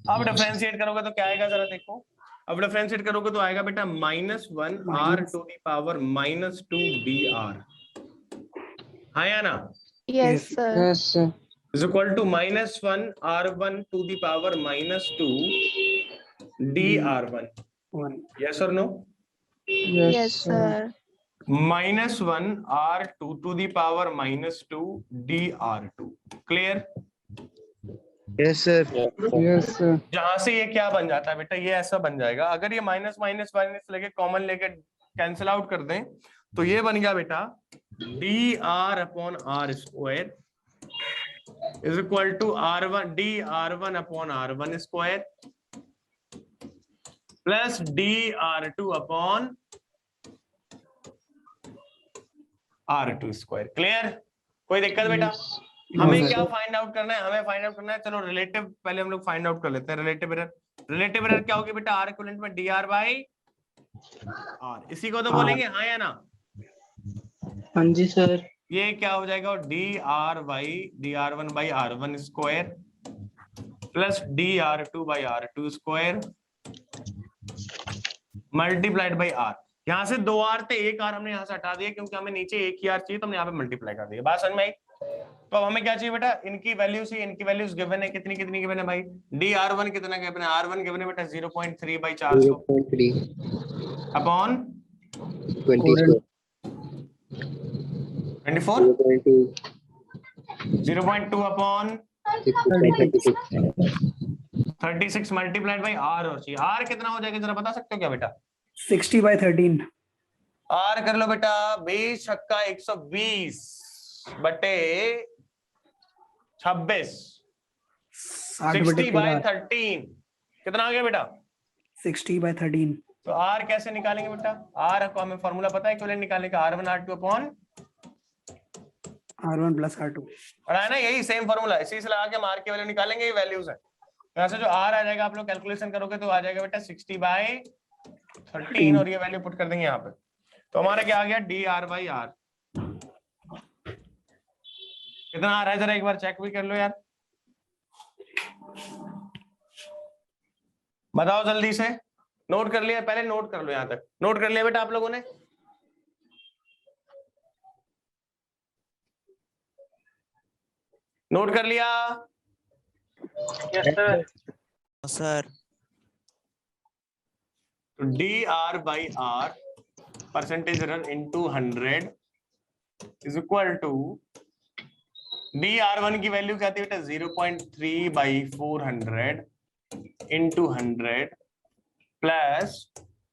अब डिफरेंशिएट करोगे तो क्या आएगा जरा देखो। अब डिफरेंशिएट करोगे तो आएगा बेटा -1r to the power -2dr, हाँ या ना? Yes sir. Yes, sir. is equal to -1r1 to the power -2dr1. Yes or no? Yes sir. -1r2 to the power -2dr2. Clear? Yes, sir. Yes, sir. जहां से ये क्या बन जाता है बेटा, ये ऐसा बन जाएगा। अगर ये माइनस माइनस माइनस लेके कॉमन लेके कैंसिल आउट कर दें तो ये बन गया बेटा dr/r² is equal to r1 dr1/r1 square plus dr2/r2 square. Clear? कोई दिक्कत बेटा? हमें क्या फाइंड आउट करना है? हमें फाइंड आउट करना है, चलो रिलेटिव पहले हम लोग फाइंड आउट कर लेते हैं। रिलेटिव एरर, रिलेटिव एरर क्या होगी बेटा? आर इक्विवेलेंट में dr/r, इसी को तो बोलेंगे, हाँ या ना? हाँ जी सर। ये क्या हो जाएगा? dr1/r1 square plus dr2/r2 square multiplied by r। यहाँ से 2 r थे, 1 r हमने यहाँ से हटा दिया क्योंकि हमें नीचे 1 ही r चाहिए, तो हमने यहाँ पे मल्टीप्लाई कर दिया। बात समझ में आई? तो अब हमें क्या चाहिए बेटा? इनकी वैल्यूज ही, इनकी वैल्यूज गिवन है। कितनी कितनी गिवन है भाई? dr1 कितना गिवन है? r1 गिवन है बेटा 0.3/400 0.3. Upon 24. 24, 0.2 upon 36 multiplied by r और चाहिए। r कितना हो जाएगा जरा बता सकते हो क्या बेटा? 60/13। r कर लो बेटा 20 छक्का 120 बटे 26, 60/13 कितना आ गया बेटा? 60/13। तो r कैसे निकालेंगे बेटा? r को हमें फॉर्मूला पता है इक्विवेलेंट निकालने का, r1 r2 upon R1 + R2। और है ना, यही सेम फॉर्मूला, इसी से लगा के हम r की वैल्यू निकालेंगे, ये वैल्यूज है। यहाँ से जो r आ जाएगा आप लोग कैलकुलेशन करोगे तो आ जाएगा बेटा 60/13 और ये वैल्यू पुट कर देंगे यहाँ पे, तो हमारा क्या आ गया? dr/r। कितना आ रहा है जरा एक बार चेक भी कर लो यार, बताओ जल्दी से। नोट कर लिया? पहले नोट कर लो, यहाँ तक नोट कर लिया बेटा आप लोगों ने? नोट कर लिया? Yes sir. Sir. तो dr/r percentage error into 100 is equal to dr1 की वैल्यू क्या थी बेटा? 0.3/400 into 100 plus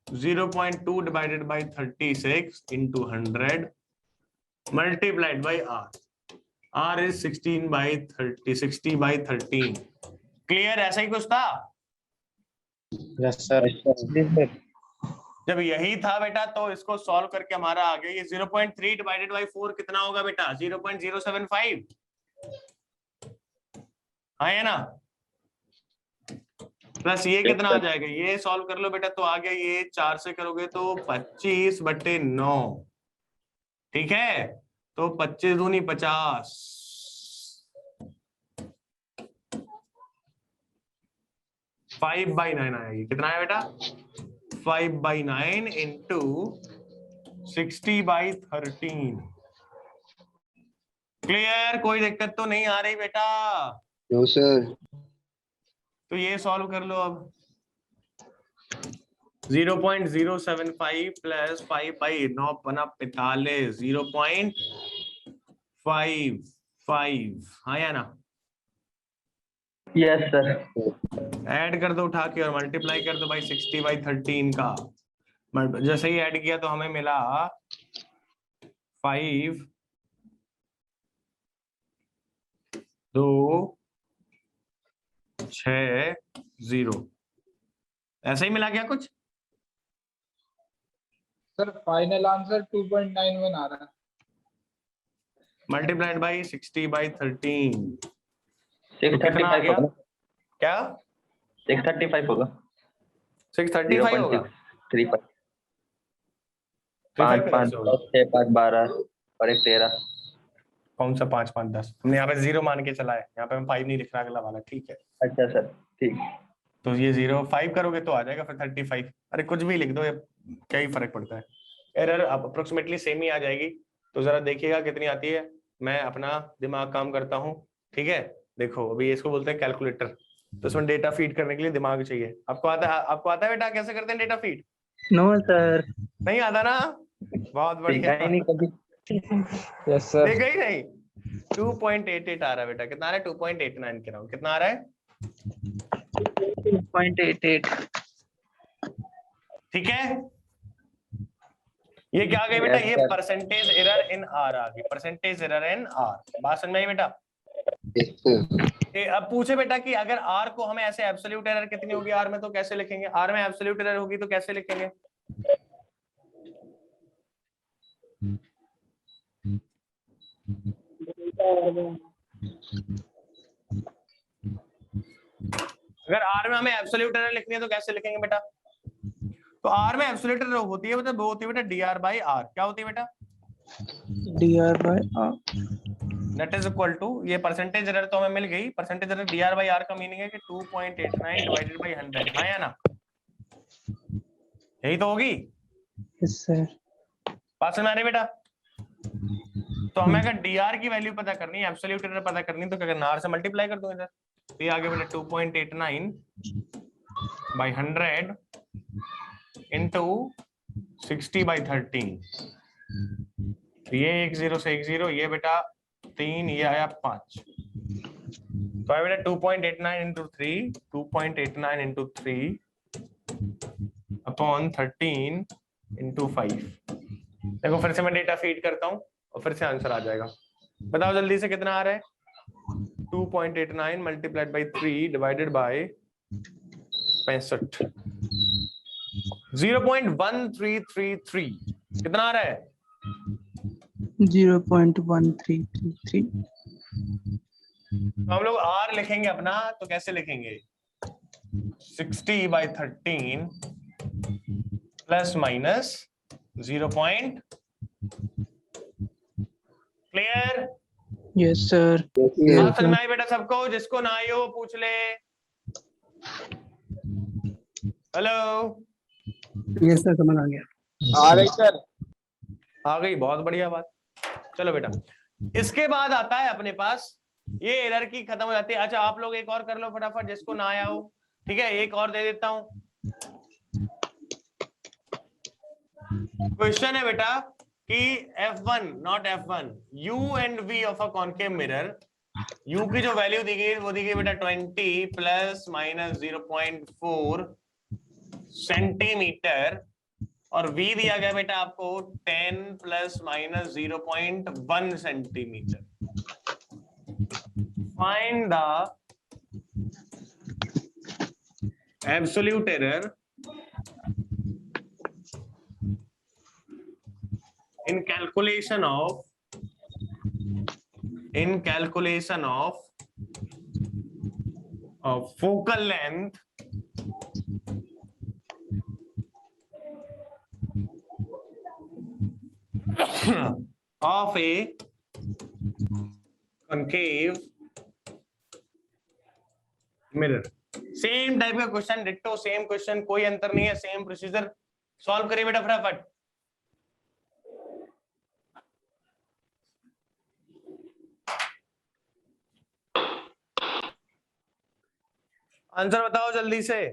0.2 divided by 36 into 100 multiplied by r। r is 16/30, 60/13। Clear? ऐसा ही कुछ था? Yes, sir. जब यही था बेटा तो इसको सॉल्व करके हमारा आ गया ये 0.3 डिवाइडेड बाई 4 कितना होगा बेटा? 0.075। हाँ है ना, प्लस ये कितना आ जाएगा, ये सॉल्व कर लो बेटा तो आ गया, ये 4 से करोगे तो 25/9, ठीक है, तो 25 दूनी 50, 5/9 आएगी, कितना है बेटा 5/9 इंटू 60/13। क्लियर, कोई दिक्कत तो नहीं आ रही बेटा? No sir. तो ये सॉल्व कर लो अब। 0.075 प्लस 5/9 बना 45, 0.55, हाँ या ना? Yes sir. ऐड कर दो उठा के और मल्टीप्लाई कर दो भाई 60/13 का। जैसे ही ऐड किया तो हमें मिला 5 2 6 0, ऐसा ही मिला क्या कुछ? सर फाइनल आंसर 2.91 आ रहा है। मल्टीप्लाइड बाई 60/13 635 कितना आ गया? होगा, क्या 635 होगा, 635 होगा? 0.635, 5 5 5 6 5 12 और 1 13। कौन सा 5 5 10? हमने यहाँ पे 0 मान के चला है, यहाँ पे हम 5 नहीं लिख रहा अगला वाला, ठीक है। अच्छा सर ठीक। तो ये 0 5 करोगे तो आ जाएगा फिर 35। अरे कुछ भी लिख दो, ये क्या ही फर्क पड़ता है, एरर अप्रोक्सीमेटली सेम ही आ जाएगी। तो जरा देखिएगा कितनी आती है, मैं अपना दिमाग काम करता हूँ, ठीक है। देखो अभी इसको बोलते हैं कैलकुलेटर, तो इसमें डेटा फीड करने के लिए दिमाग चाहिए। आपको आता है बेटा कैसे करते हैं डेटा फीड? No sir. नहीं आता ना, बहुत बढ़िया, देखा ही नहीं कभी। Yes sir. देखा ही नहीं। 2.88 आ रहा है बेटा, कितना आ रहा है? 2.89 कह रहा हूँ, कितना आ रहा है? 2.88। ठीक है, ये क्या आ गई बेटा? ये परसेंटेज एरर इन आर आ गई, परसेंटेज एरर इन आर। बात समझ में आई बेटा? Yes sir. अब पूछे बेटा कि अगर आर को हमें ऐसे एब्सोल्यूट एरर कितनी होगी आर में, तो कैसे लिखेंगे? आर में एब्सोल्यूट एरर होगी तो कैसे लिखेंगे? अगर आर में हमें एब्सोल्यूट एरर लिखनी है तो कैसे लिखेंगे बेटा? तो आर में एब्सोल्यूट एरर होती है मतलब वो होती है बेटा dr बाई आर। क्या होती है बेटा? dr by r। That is equal to, ये परसेंटेज एरर तो हमें मिल गई, percentage error dr by R का मीनिंग है कि 2.89 डिवाइडेड बाई 100, हाँ या ना? यही तो होगी। Yes sir. बात समझ आ रही बेटा? तो हमें अगर dr की वैल्यू पता करनी है, एब्सोल्यूट एरर पता करनी है, तो क्या करना? r से मल्टीप्लाई कर दो इधर, तो ये आगे बेटा 2.89 बाई 100 इंटू 60/13। ये 1 0 से 1 0, ये बेटा 3, ये आया 5, तो आया बेटा 2.89 इंटू 3, 2.89 इंटू 3 अपॉन 13 इंटू 5। देखो फिर से मैं डेटा फीड करता हूँ और फिर से आंसर आ जाएगा। बताओ जल्दी से कितना आ रहा है? 2.89 मल्टीप्लाइड बाई 3 डिवाइडेड बाई 65, 0.1333। कितना आ रहा है? 0.1333। तो हम लोग R लिखेंगे अपना, तो कैसे लिखेंगे? 60/13 plus minus 0. Clear? Yes sir. बात समझ में आई बेटा सबको? जिसको ना आई हो वो पूछ ले। हेलो, यस सर, समझ आ गया। आ रही सर। आ गई, बहुत बढ़िया बात। चलो बेटा, इसके बाद आता है अपने पास, ये एरर की खत्म हो जाती है। अच्छा आप लोग एक और कर लो फटाफट, जिसको ना आया हो, ठीक है। एक और दे देता हूं। क्वेश्चन है बेटा कि F1 not F1, U and V of a concave mirror, U की जो वैल्यू दी गई वो दी गई बेटा 20 प्लस माइनस 0.4 सेंटीमीटर, और V दिया गया बेटा आपको 10 plus minus 0.1 centimetre. Find the absolute error in calculation of focal length of a concave mirror. Same type का क्वेश्चन, डिट्टो सेम क्वेश्चन, कोई अंतर नहीं है, सेम प्रोसीजर. सॉल्व करिए बेटा फटाफट. आंसर बताओ जल्दी से.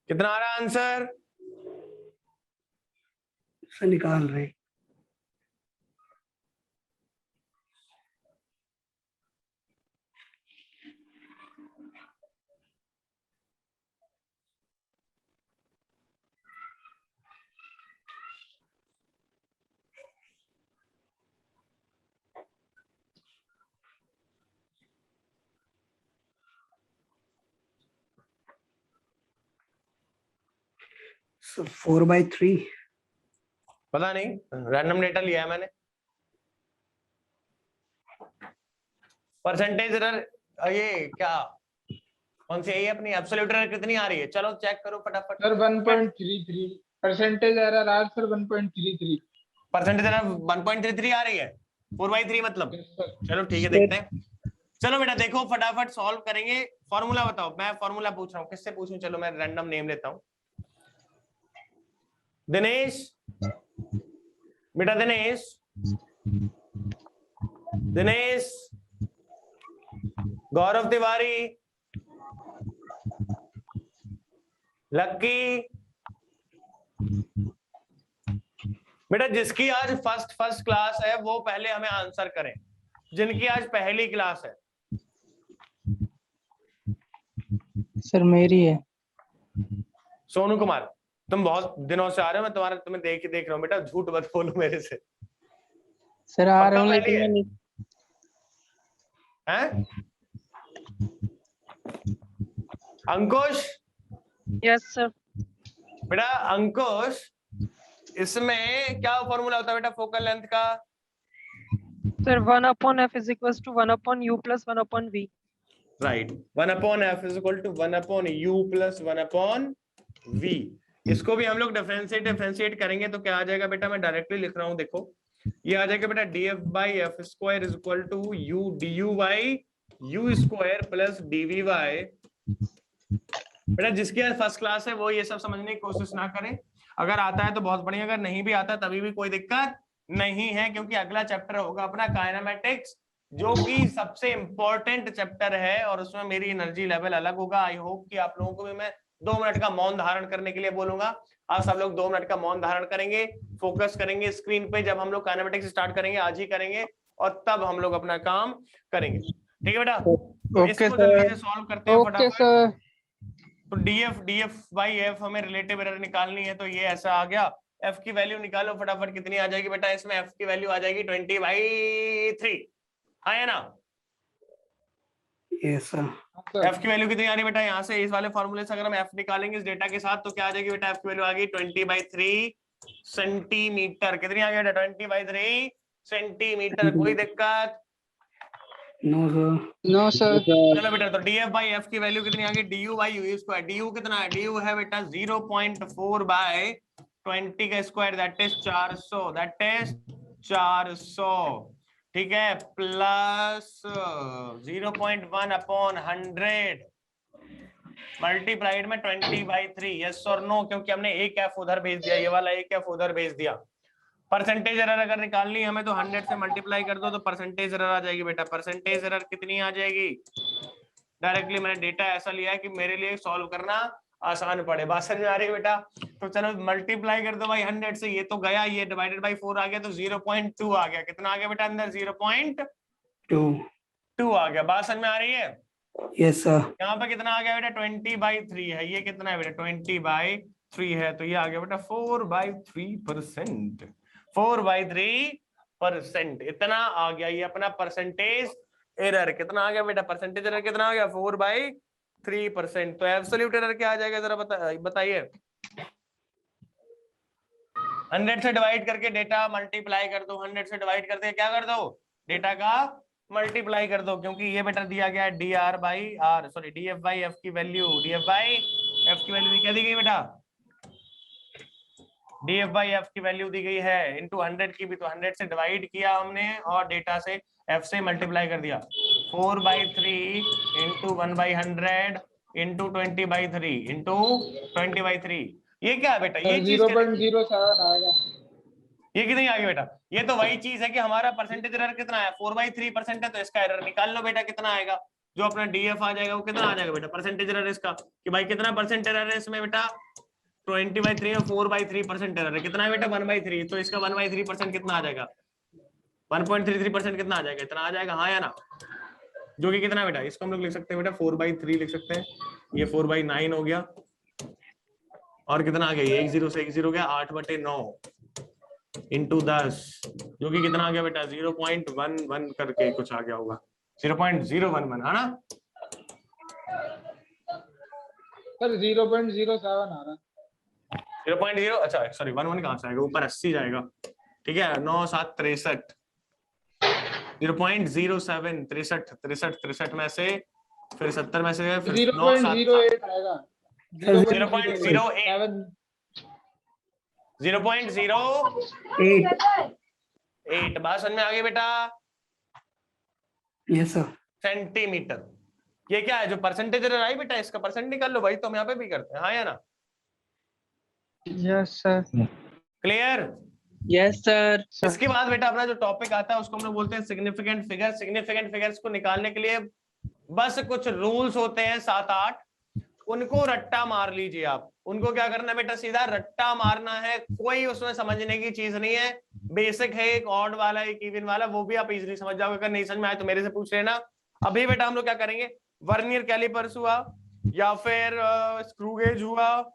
कितना आ रहा है आंसर? सर निकाल रहे. So 4/3. पता नहीं, रैंडम डेटा लिया है मैंने. परसेंटेज एरर ये क्या कौन सी है अपनी? एब्सोल्यूट एरर कितनी आ रही है? चलो चेक करो फटाफट. सर 1.33 परसेंटेज एरर आ सर 1.33. परसेंटेज एरर 1.33 आ रही है. 4/3 मतलब. Yes, sir. चलो ठीक है, देखते हैं. चलो बेटा देखो फटाफट सॉल्व करेंगे. फॉर्मूला बताओ. मैं फॉर्मूला पूछ रहा हूँ, किससे पूछूं? चलो मैं रैंडम नेम लेता हूँ. दिनेश बेटा, दिनेश दिनेश गौरव तिवारी, लक्की. बेटा जिसकी आज फर्स्ट क्लास है वो पहले हमें आंसर करें. जिनकी आज पहली क्लास है. सर मेरी है. सोनू कुमार, तुम बहुत दिनों से आ रहे हो, मैं तुम्हें देख रहा हूँ बेटा. झूठ मत बोलो मेरे से. सर आ रहा हूँ पक्का लेकिन पहली मैं हैं? अंकुश. Yes, sir. बेटा अंकुश, इसमें क्या फॉर्मूला होता है बेटा फोकल लेंथ का? Sir, 1/f is equals to 1/u plus 1/v. Right. 1/f is equal to 1/u plus 1/v. इसको भी हम लोग डिफरेंशिएट करेंगे तो क्या आ जाएगा बेटा? मैं डायरेक्टली लिख रहा हूँ, देखो ये आ जाएगा बेटा df by f square is equal to u du by u square plus dv by. बेटा जिसकी आज फर्स्ट क्लास है वो ये सब समझने की कोशिश ना करें. अगर आता है तो बहुत बढ़िया, अगर नहीं भी आता तभी भी कोई दिक्कत नहीं है, क्योंकि अगला चैप्टर होगा अपना काइनेमेटिक्स, जो कि सबसे इंपॉर्टेंट चैप्टर है और उसमें मेरी एनर्जी लेवल अलग होगा. आई होप कि आप लोगों को भी मैं 2 मिनट का मौन धारण करने के लिए बोलूंगा. आज सब लोग 2 मिनट का मौन धारण करेंगे, फोकस करेंगे स्क्रीन पे. जब हम लोग काइनेमेटिक्स स्टार्ट करेंगे, आज ही करेंगे, और तब हम लोग अपना काम करेंगे. ठीक है बेटा? तो इसको जल्दी से सॉल्व करते हैं फटाफट. तो df बाई f हमें रिलेटिव एरर निकालनी है, तो ये ऐसा आ गया. f की वैल्यू निकालो फटाफट. कितनी आ जाएगी बेटा? इसमें f की वैल्यू आ जाएगी 20/3. है ना? Yes, sir. f की वैल्यू कितनी आ रही है बेटा? यहाँ से इस वाले फॉर्मूले से अगर हम f निकालेंगे इस डेटा के साथ तो क्या आ जाएगी बेटा? f की वैल्यू आ गई 20/3 सेंटीमीटर. कितनी आ गई बेटा? 20/3 सेंटीमीटर. कोई दिक्कत? No, sir. No sir. चलो बेटा, तो df by f की वैल्यू कितनी आ गई? du by u square. du कितना है? du है बेटा 0.4 by 20 का square, that is 400. That is 400. ठीक है, प्लस 0.1 अपॉन 100 मल्टीप्लाइड में 20/3. यस और नो? क्योंकि हमने एक f उधर भेज दिया, ये वाला एक f उधर भेज दिया. परसेंटेज एरर अगर निकालनी है हमें तो 100 से मल्टीप्लाई कर दो तो परसेंटेज एरर आ जाएगी बेटा. परसेंटेज एरर कितनी आ जाएगी? डायरेक्टली मैंने डेटा ऐसा लिया है कि मेरे लिए सॉल्व करना आसान पड़े। बात समझ में आ रही है बेटा? तो चलो मल्टीप्लाई कर दो भाई 100 से, ये तो गया, ये डिवाइडेड बाई 4 आ गया तो 0.2 आ गया। कितना आ गया बेटा अंदर? 0.2 आ गया। बात समझ में आ रही है? Yes sir. यहाँ पे कितना आ गया बेटा? 20/3 है। ये कितना है बेटा? 20/3 है, तो ये आ गया बेटा 4/3%। 4/3% इतना आ गया। ये अपना परसेंटेज एरर कितना आ गया बेटा? परसेंटेज एरर कितना आ गया? 4/3%। तो एब्सोल्यूट एरर क्या आ जाएगा जरा बताइए। 100 से डिवाइड करके डेटा मल्टीप्लाई कर दो। 100 से डिवाइड करके क्या कर दो? डेटा का मल्टीप्लाई कर दो, क्योंकि ये बेटा दिया गया है डीएफ बाई एफ की वैल्यू। डीएफ बाई एफ की वैल्यू क्या दी गई बेटा? डीएफ बाई एफ की वैल्यू दी गई है इनटू 100 की भी, तो 100 से डिवाइड किया हमने और डेटा से एफ से मल्टीप्लाई कर दिया। 4/3 इंटू 1/100 इंटू 20/3 इंटू 20/3। ये क्या है बेटा? ये चीज 0.07 आएगा। ये कितनी आ गई बेटा? ये तो वही चीज है कि हमारा परसेंटेज एरर कितना है? 4/3% है, तो इसका एरर निकाल लो बेटा कितना आएगा। जो अपना डीएफ आ जाएगा वो कितना आ जाएगा बेटा? परसेंटेज एरर इसका कि भाई कितना परसेंट एरर है इसमें बेटा? 20/3 और 4/3% एरर है। कितना है बेटा? 1/3। तो इसका 1/3% कितना आ जाएगा? 1.33% कितना आ जाएगा? इतना आ जाएगा, हाँ या ना? जो कि कितना बेटा? इसको हम लोग लिख सकते हैं बेटा 4/3 लिख सकते हैं। ये 4/9 हो गया और कितना आ गया? 10 से 10 गया, 8/9 इंटू 10, जो कि कितना आ गया बेटा? 0.11 करके कुछ आ गया होगा, 0.011 है ना? सर 0.07 आ रहा। 0.0, अच्छा सॉरी 11 कहाँ से आएगा? ऊपर 80 जाएगा, ठीक है। 9 7 63, 0.07 63 में से फिर 70 में से फिर 0.08 आएगा। 0.08 बात समझ में आ गई बेटा? Yes sir. सेंटीमीटर। ये क्या है? जो परसेंटेज एरर आई बेटा, इसका परसेंट निकाल लो भाई। तो हम यहाँ पे भी करते हैं, हाँ या ना? Yes sir. Clear? Yes sir. इसके बाद बेटा अपना जो टॉपिक आता है उसको हम लोग बोलते हैं सिग्निफिकेंट फिगर। सिग्निफिकेंट फिगर्स को निकालने के लिए बस कुछ रूल्स होते हैं 7-8, उनको रट्टा मार लीजिए आप। उनको क्या करना है बेटा? सीधा रट्टा मारना है, कोई उसमें समझने की चीज नहीं है। बेसिक है, एक ऑड वाला एक इवन वाला, वो भी आप इजीली समझ जाओगे। अगर नहीं समझ में आए तो मेरे से पूछ लेना। अभी बेटा हम लोग क्या करेंगे? वर्नियर कैलिपर्स हुआ या फिर स्क्रू गेज हुआ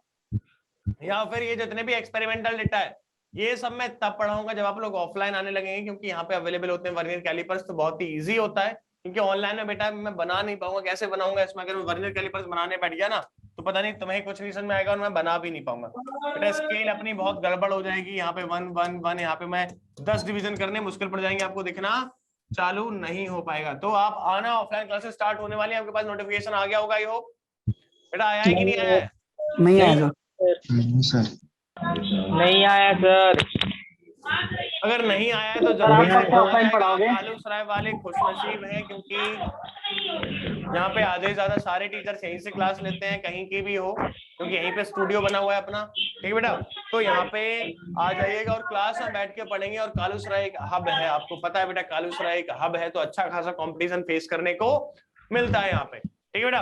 या फिर ये जितने भी एक्सपेरिमेंटल डेटा है, ये सब मैं तब पढ़ाऊंगा जब आप लोग ऑफलाइन आने लगेंगे, क्योंकि यहाँ पे अवेलेबल होते हैं वर्नियर कैलिपर्स। तो बहुत ही ईजी होता है, क्योंकि ऑनलाइन में बेटा मैं बना नहीं पाऊंगा। कैसे बनाऊंगा इसमें? अगर मैं वर्नियर कैलिपर्स बनाने बैठ गया ना तो पता नहीं तुम्हें कुछ नहीं समझ में आएगा और मैं बना भी नहीं पाऊंगा बेटा। स्केल अपनी बहुत गड़बड़ हो जाएगी। यहाँ पे 1 1 1, यहाँ पे मैं 10 डिवीजन करने मुश्किल पड़ जाएंगे, आपको दिखना चालू नहीं हो पाएगा। तो आप आना, ऑफलाइन क्लासेस स्टार्ट होने वाली है, आपके पास नोटिफिकेशन आ गया होगा। आई होप बेटा आया है कि नहीं आया है? नहीं आया सर। नहीं आया सर। अगर नहीं आया है तो सर, आप कब से ऑफलाइन पढ़ाओगे? कालूसराय वाले खुशनसीब हैं, क्योंकि यहाँ पे आधे ज्यादा सारे टीचर्स यहीं से क्लास लेते हैं, कहीं की भी हो, क्योंकि यहीं पे स्टूडियो बना हुआ है अपना। ठीक है बेटा? तो यहाँ पे आ जाइएगा और क्लास में बैठ के पढ़ेंगे। और कालूसराय एक हब है, आपको पता है बेटा, कालूसराय एक हब है, तो अच्छा खासा कंपटीशन फेस करने को मिलता है यहाँ पे। ठीक है बेटा?